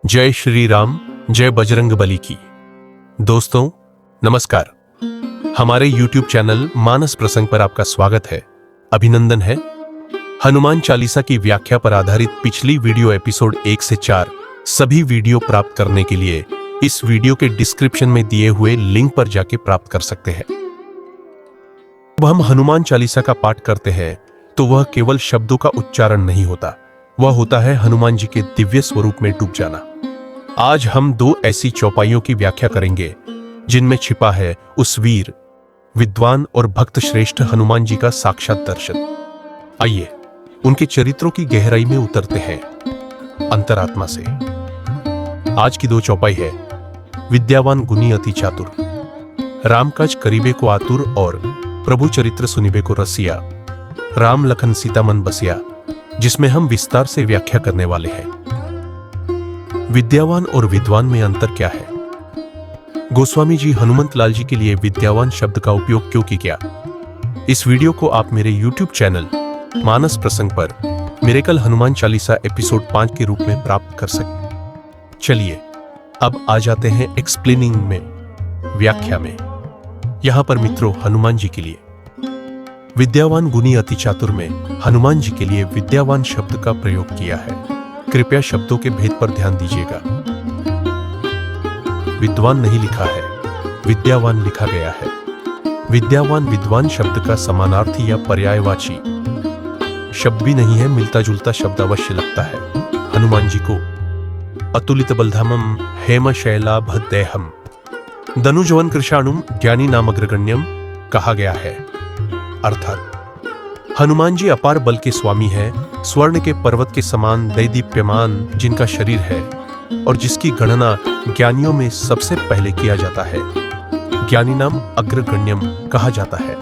जय श्री राम, जय बजरंग बली की। दोस्तों नमस्कार। हमारे YouTube चैनल मानस प्रसंग पर आपका स्वागत है, अभिनंदन है। हनुमान चालीसा की व्याख्या पर आधारित पिछली वीडियो एपिसोड 1 से 4 सभी वीडियो प्राप्त करने के लिए इस वीडियो के डिस्क्रिप्शन में दिए हुए लिंक पर जाके प्राप्त कर सकते हैं। जब हम हनुमान चालीसा का पाठ करते हैं तो वह केवल शब्दों का उच्चारण नहीं होता, वह होता है हनुमान जी के दिव्य स्वरूप में डूब जाना। आज हम दो ऐसी चौपाइयों की व्याख्या करेंगे जिनमें छिपा है उस वीर, विद्वान और भक्त श्रेष्ठ हनुमान जी का साक्षात दर्शन। आइए उनके चरित्रों की गहराई में उतरते हैं अंतरात्मा से। आज की दो चौपाई है विद्यावान गुनी अति चातुर, राम काज करीबे को आतुर और प्रभु चरित्र सुनिबे को रसिया, राम लखन सीता मन बसिया, जिसमें हम विस्तार से व्याख्या करने वाले हैं। विद्यावान और विद्वान में अंतर क्या है? गोस्वामी जी हनुमंत लाल जी के लिए विद्यावान शब्द का उपयोग क्यों किया? इस वीडियो को आप मेरे YouTube चैनल मानस प्रसंग पर मिरेकल हनुमान चालीसा एपिसोड 5 के रूप में प्राप्त कर सकें। चलिए अब आ जाते हैं एक्सप्लेनिंग में, व्याख्या में। यहां पर मित्रों हनुमान जी के लिए विद्यावान गुनी अति चातुर में हनुमान जी के लिए विद्यावान शब्द का प्रयोग किया है। कृपया शब्दों के भेद पर ध्यान दीजिएगा। विद्वान नहीं लिखा है, विद्यावान लिखा गया है। विद्यावान विद्वान शब्द का समानार्थी या पर्यायवाची शब्द भी नहीं है, मिलता जुलता शब्द अवश्य लगता है। हनुमान जी को अतुलित बलधामम हेम शैलाभदेहम दनुजवन कृशाणुम ज्ञानी नामग्रगण्यम कहा गया है। अर्थात हनुमान जी अपार बल के स्वामी हैं, स्वर्ण के पर्वत के समान दैदीप्यमान जिनका शरीर है और जिसकी गणना ज्ञानियों में सबसे पहले किया जाता है। ज्ञानी नाम अग्रगण्यम कहा जाता है।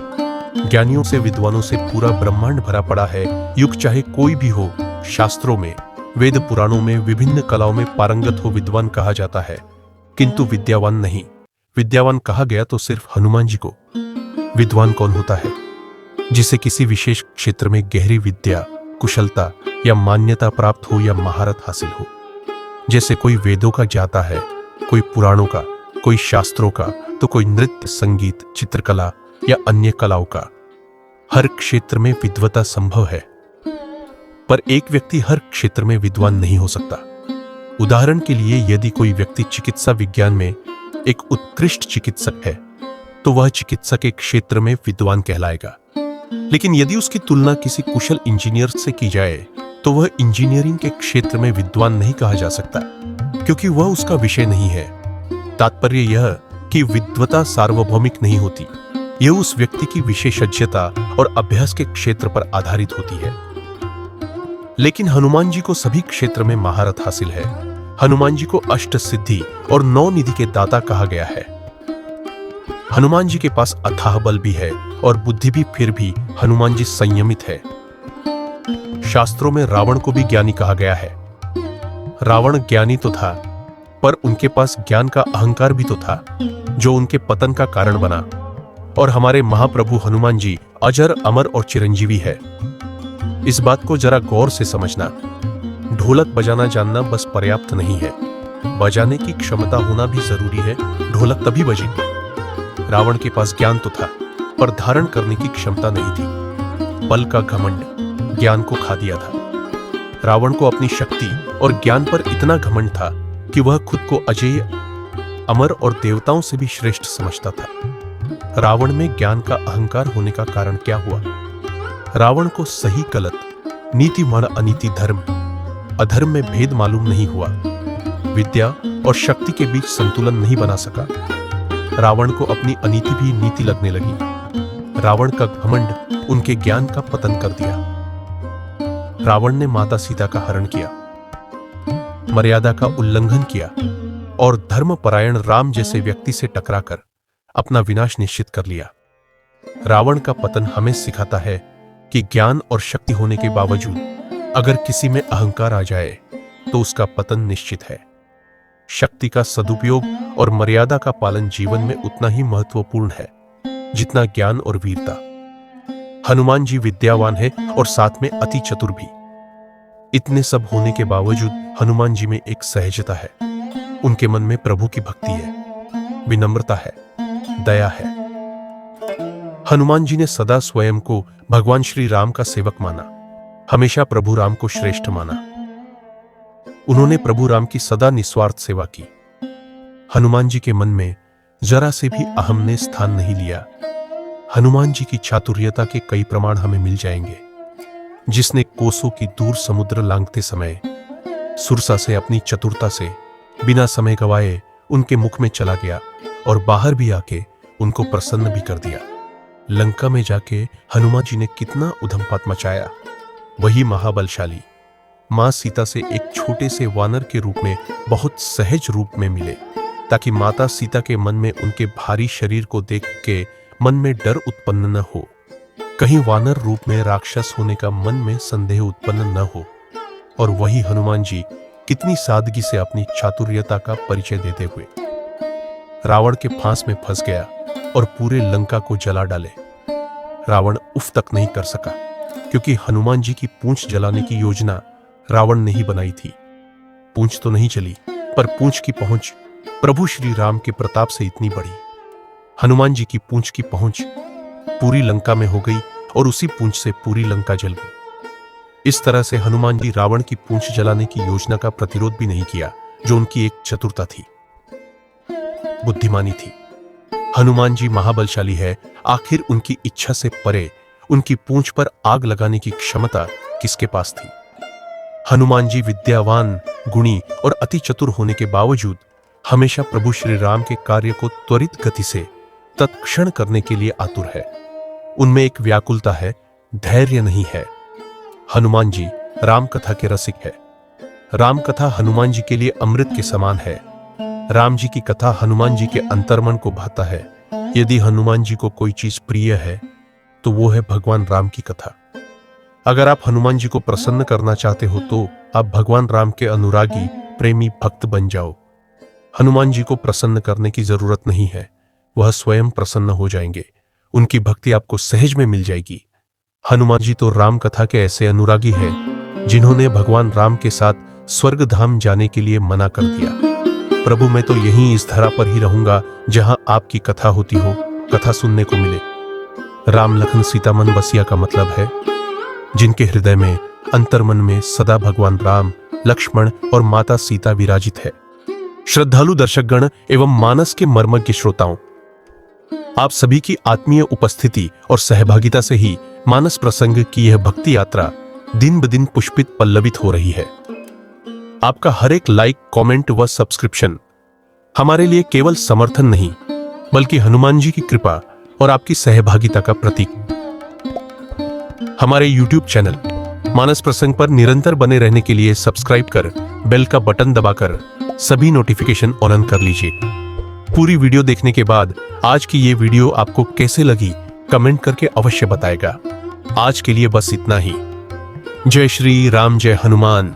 ज्ञानियों से विद्वानों से पूरा ब्रह्मांड भरा पड़ा है। युग चाहे कोई भी हो, शास्त्रों में, वेद पुराणों में, विभिन्न कलाओं में पारंगत हो विद्वान कहा जाता है, किंतु विद्यावान नहीं। विद्यावान कहा गया तो सिर्फ हनुमान जी को। विद्वान कौन होता है? जिसे किसी विशेष क्षेत्र में गहरी विद्या, कुशलता या मान्यता प्राप्त हो या महारत हासिल हो। जैसे कोई वेदों का ज्ञाता है, कोई पुराणों का, कोई शास्त्रों का, तो कोई नृत्य, संगीत, चित्रकला या अन्य कलाओं का। हर क्षेत्र में विद्वता संभव है, पर एक व्यक्ति हर क्षेत्र में विद्वान नहीं हो सकता। उदाहरण के लिए यदि कोई व्यक्ति चिकित्सा विज्ञान में एक उत्कृष्ट चिकित्सक है तो वह चिकित्सा के क्षेत्र में विद्वान कहलाएगा। लेकिन यदि उसकी तुलना किसी कुशल इंजीनियर से की जाए तो वह इंजीनियरिंग के क्षेत्र में विद्वान नहीं कहा जा सकता, क्योंकि वह उसका विषय नहीं है। तात्पर्य यह कि विद्वता सार्वभौमिक नहीं होती, यह उस व्यक्ति की विशेषज्ञता और अभ्यास के क्षेत्र पर आधारित होती है। लेकिन हनुमान जी को सभी क्षेत्र में महारत हासिल है। हनुमान जी को अष्ट सिद्धि और 9 निधि के दाता कहा गया है। हनुमान जी के पास अथाह बल भी है और बुद्धि भी, फिर भी हनुमान जी संयमित है। शास्त्रों में रावण को भी ज्ञानी कहा गया है। रावण ज्ञानी तो था, पर उनके पास ज्ञान का अहंकार भी तो था, जो उनके पतन का कारण बना। और हमारे महाप्रभु हनुमान जी अजर, अमर और चिरंजीवी है। इस बात को जरा गौर से समझना। ढोलक बजाना जानना बस पर्याप्त नहीं है, बजाने की क्षमता होना भी जरूरी है। ढोलक तभी बजेगी। रावण के पास ज्ञान तो था, पर धारण करने की क्षमता नहीं थी। बल का घमंड ज्ञान को खा दिया था। रावण को अपनी शक्ति और ज्ञान पर इतना घमंड था कि वह खुद को अजेय, अमर और देवताओं से भी श्रेष्ठ समझता था। रावण में ज्ञान का अहंकार होने का कारण क्या हुआ? रावण को सही गलत, नीति मान अनीति, धर्म अधर्म में भेद मालूम नहीं हुआ। विद्या और शक्ति के बीच संतुलन नहीं बना सका। रावण को अपनी अनीति भी नीति लगने लगी। रावण का घमंड उनके ज्ञान का पतन कर दिया। रावण ने माता सीता का हरण किया, मर्यादा का उल्लंघन किया और धर्मपरायण राम जैसे व्यक्ति से टकराकर अपना विनाश निश्चित कर लिया। रावण का पतन हमें सिखाता है कि ज्ञान और शक्ति होने के बावजूद अगर किसी में अहंकार आ जाए तो उसका पतन निश्चित है। शक्ति का सदुपयोग और मर्यादा का पालन जीवन में उतना ही महत्वपूर्ण है जितना ज्ञान और वीरता। हनुमान जी विद्यावान है और साथ में अति चतुर भी। इतने सब होने के बावजूद हनुमान जी में एक सहजता है। उनके मन में प्रभु की भक्ति है, विनम्रता है, दया है। हनुमान जी ने सदा स्वयं को भगवान श्री राम का सेवक माना, हमेशा प्रभु राम को श्रेष्ठ माना। उन्होंने प्रभु राम की सदा निस्वार्थ सेवा की। हनुमान जी के मन में जरा से भी अहम ने स्थान नहीं लिया। हनुमान जी की चातुर्यता के कई प्रमाण हमें मिल जाएंगे। जिसने कोसों की दूर समुद्र लांघते समय सुरसा से अपनी चतुरता से बिना समय गवाए उनके मुख में चला गया और बाहर भी आके उनको प्रसन्न भी कर दिया। लंका में जाके हनुमान जी ने कितना उधमपात मचाया। वही महाबलशाली मां सीता से एक छोटे से वानर के रूप में बहुत सहज रूप में मिले, ताकि माता सीता के मन में उनके भारी शरीर को देख के मन में डर उत्पन्न न हो, कहीं वानर रूप में राक्षस होने का मन में संदेह उत्पन्न न हो। और वही हनुमान जी कितनी सादगी से अपनी चातुर्यता का परिचय देते हुए रावण के फांस में फंस गया और पूरे लंका को जला डाले। रावण उफ तक नहीं कर सका, क्योंकि हनुमान जी की पूंछ जलाने की योजना रावण ने ही बनाई थी। पूंछ तो नहीं चली, पर पूंछ की पहुंच प्रभु श्री राम के प्रताप से इतनी बढ़ी। हनुमान जी की पूंछ की पहुंच पूरी लंका में हो गई और उसी पूंछ से पूरी लंका जल गई। इस तरह से हनुमान जी रावण की पूंछ जलाने की योजना का प्रतिरोध भी नहीं किया, जो उनकी एक चतुरता थी, बुद्धिमानी थी। हनुमान जी महाबलशाली है, आखिर उनकी इच्छा से परे उनकी पूंछ पर आग लगाने की क्षमता किसके पास थी? हनुमान जी विद्यावान, गुणी और अति चतुर होने के बावजूद हमेशा प्रभु श्री राम के कार्य को त्वरित गति से तत्क्षण करने के लिए आतुर है। उनमें एक व्याकुलता है, धैर्य नहीं है। हनुमान जी राम कथा के रसिक है। राम कथा हनुमान जी के लिए अमृत के समान है। राम जी की कथा हनुमान जी के अंतर्मन को भाता है। यदि हनुमान जी को कोई चीज प्रिय है तो वो है भगवान राम की कथा। अगर आप हनुमान जी को प्रसन्न करना चाहते हो तो आप भगवान राम के अनुरागी, प्रेमी भक्त बन जाओ। हनुमान जी को प्रसन्न करने की जरूरत नहीं है, वह स्वयं प्रसन्न हो जाएंगे। उनकी भक्ति आपको सहज में मिल जाएगी। हनुमान जी तो राम कथा के ऐसे अनुरागी हैं जिन्होंने भगवान राम के साथ स्वर्ग धाम जाने के लिए मना कर दिया। प्रभु, मैं तो यहीं इस धरा पर ही रहूंगा जहां आपकी कथा होती हो, कथा सुनने को मिले। राम लखन सीता मन बसिया का मतलब है जिनके हृदय में, अंतर्मन में सदा भगवान राम, लक्ष्मण और माता सीता विराजित है। श्रद्धालु दर्शकगण एवं मानस के मर्मज्ञ श्रोताओं, आप सभी की आत्मीय उपस्थिति और सहभागिता से ही मानस प्रसंग की यह भक्ति यात्रा दिन ब दिन पुष्पित पल्लवित हो रही है। आपका हर एक लाइक, कमेंट व सब्सक्रिप्शन हमारे लिए केवल समर्थन नहीं, बल्कि हनुमान जी की कृपा और आपकी सहभागिता का प्रतीक। हमारे YouTube चैनल मानस प्रसंग पर निरंतर बने रहने के लिए सब्सक्राइब कर बेल का बटन दबाकर सभी नोटिफिकेशन ऑन कर लीजिए। पूरी वीडियो देखने के बाद आज की ये वीडियो आपको कैसे लगी कमेंट करके अवश्य बताएगा। आज के लिए बस इतना ही। जय श्री राम, जय हनुमान।